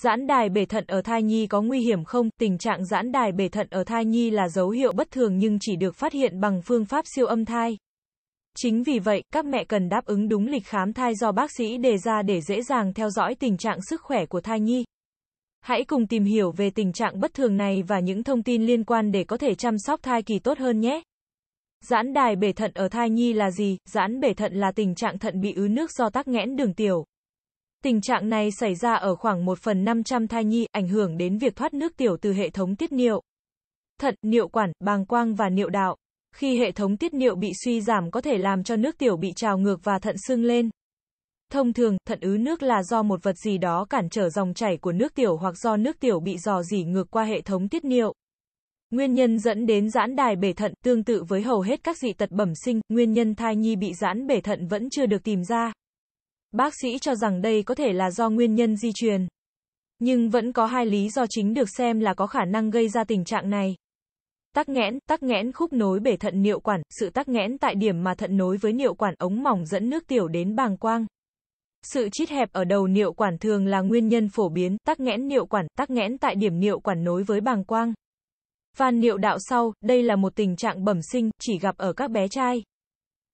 Giãn đài bể thận ở thai nhi có nguy hiểm không? Tình trạng giãn đài bể thận ở thai nhi là dấu hiệu bất thường nhưng chỉ được phát hiện bằng phương pháp siêu âm thai. Chính vì vậy, các mẹ cần đáp ứng đúng lịch khám thai do bác sĩ đề ra để dễ dàng theo dõi tình trạng sức khỏe của thai nhi. Hãy cùng tìm hiểu về tình trạng bất thường này và những thông tin liên quan để có thể chăm sóc thai kỳ tốt hơn nhé. Giãn đài bể thận ở thai nhi là gì? Giãn bể thận là tình trạng thận bị ứ nước do tắc nghẽn đường tiểu. Tình trạng này xảy ra ở khoảng 1/500 thai nhi, ảnh hưởng đến việc thoát nước tiểu từ hệ thống tiết niệu, thận, niệu quản, bàng quang và niệu đạo. Khi hệ thống tiết niệu bị suy giảm có thể làm cho nước tiểu bị trào ngược và thận sưng lên. Thông thường, thận ứ nước là do một vật gì đó cản trở dòng chảy của nước tiểu hoặc do nước tiểu bị rò rỉ ngược qua hệ thống tiết niệu. Nguyên nhân dẫn đến giãn đài bể thận, tương tự với hầu hết các dị tật bẩm sinh, nguyên nhân thai nhi bị giãn bể thận vẫn chưa được tìm ra. Bác sĩ cho rằng đây có thể là do nguyên nhân di truyền. Nhưng vẫn có hai lý do chính được xem là có khả năng gây ra tình trạng này. Tắc nghẽn khúc nối bể thận niệu quản, sự tắc nghẽn tại điểm mà thận nối với niệu quản ống mỏng dẫn nước tiểu đến bàng quang. Sự chít hẹp ở đầu niệu quản thường là nguyên nhân phổ biến, tắc nghẽn niệu quản, tắc nghẽn tại điểm niệu quản nối với bàng quang. Van niệu đạo sau, đây là một tình trạng bẩm sinh, chỉ gặp ở các bé trai.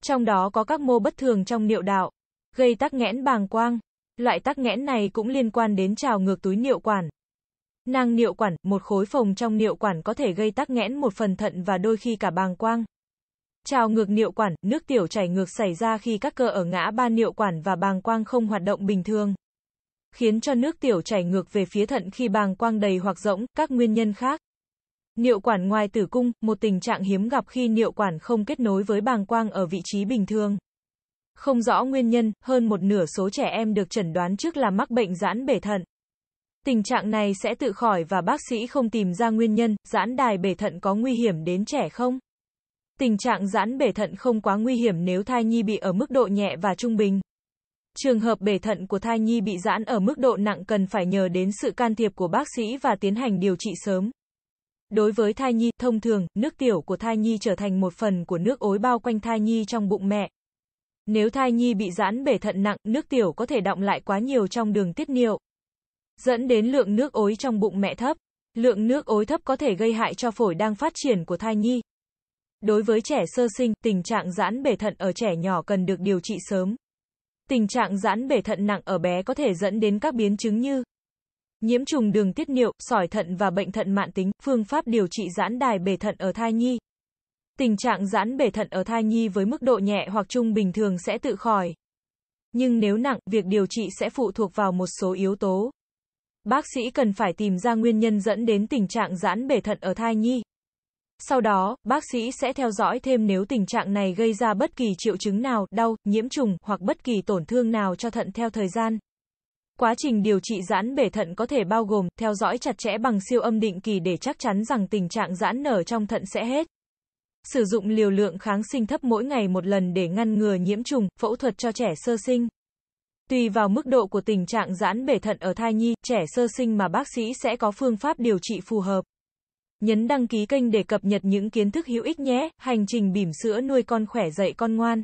Trong đó có các mô bất thường trong niệu đạo, gây tắc nghẽn bàng quang. Loại tắc nghẽn này cũng liên quan đến trào ngược túi niệu quản. Nang niệu quản, một khối phồng trong niệu quản có thể gây tắc nghẽn một phần thận và đôi khi cả bàng quang. Trào ngược niệu quản, nước tiểu chảy ngược xảy ra khi các cơ ở ngã ba niệu quản và bàng quang không hoạt động bình thường, khiến cho nước tiểu chảy ngược về phía thận khi bàng quang đầy hoặc rỗng. Các nguyên nhân khác. Niệu quản ngoài tử cung, một tình trạng hiếm gặp khi niệu quản không kết nối với bàng quang ở vị trí bình thường. Không rõ nguyên nhân, hơn một nửa số trẻ em được chẩn đoán trước là mắc bệnh giãn bể thận. Tình trạng này sẽ tự khỏi và bác sĩ không tìm ra nguyên nhân. Giãn đài bể thận có nguy hiểm đến trẻ không? Tình trạng giãn bể thận không quá nguy hiểm nếu thai nhi bị ở mức độ nhẹ và trung bình. Trường hợp bể thận của thai nhi bị giãn ở mức độ nặng cần phải nhờ đến sự can thiệp của bác sĩ và tiến hành điều trị sớm. Đối với thai nhi, thông thường, nước tiểu của thai nhi trở thành một phần của nước ối bao quanh thai nhi trong bụng mẹ. Nếu thai nhi bị giãn bể thận nặng, nước tiểu có thể đọng lại quá nhiều trong đường tiết niệu, dẫn đến lượng nước ối trong bụng mẹ thấp. Lượng nước ối thấp có thể gây hại cho phổi đang phát triển của thai nhi. Đối với trẻ sơ sinh, tình trạng giãn bể thận ở trẻ nhỏ cần được điều trị sớm. Tình trạng giãn bể thận nặng ở bé có thể dẫn đến các biến chứng như nhiễm trùng đường tiết niệu, sỏi thận và bệnh thận mạn tính. Phương pháp điều trị giãn đài bể thận ở thai nhi. Tình trạng giãn bể thận ở thai nhi với mức độ nhẹ hoặc trung bình thường sẽ tự khỏi. Nhưng nếu nặng, việc điều trị sẽ phụ thuộc vào một số yếu tố. Bác sĩ cần phải tìm ra nguyên nhân dẫn đến tình trạng giãn bể thận ở thai nhi. Sau đó, bác sĩ sẽ theo dõi thêm nếu tình trạng này gây ra bất kỳ triệu chứng nào, đau, nhiễm trùng hoặc bất kỳ tổn thương nào cho thận theo thời gian. Quá trình điều trị giãn bể thận có thể bao gồm theo dõi chặt chẽ bằng siêu âm định kỳ để chắc chắn rằng tình trạng giãn nở trong thận sẽ hết. Sử dụng liều lượng kháng sinh thấp mỗi ngày một lần để ngăn ngừa nhiễm trùng, phẫu thuật cho trẻ sơ sinh. Tùy vào mức độ của tình trạng giãn bể thận ở thai nhi, trẻ sơ sinh mà bác sĩ sẽ có phương pháp điều trị phù hợp. Nhấn đăng ký kênh để cập nhật những kiến thức hữu ích nhé. Hành trình bỉm sữa nuôi con khỏe dạy con ngoan.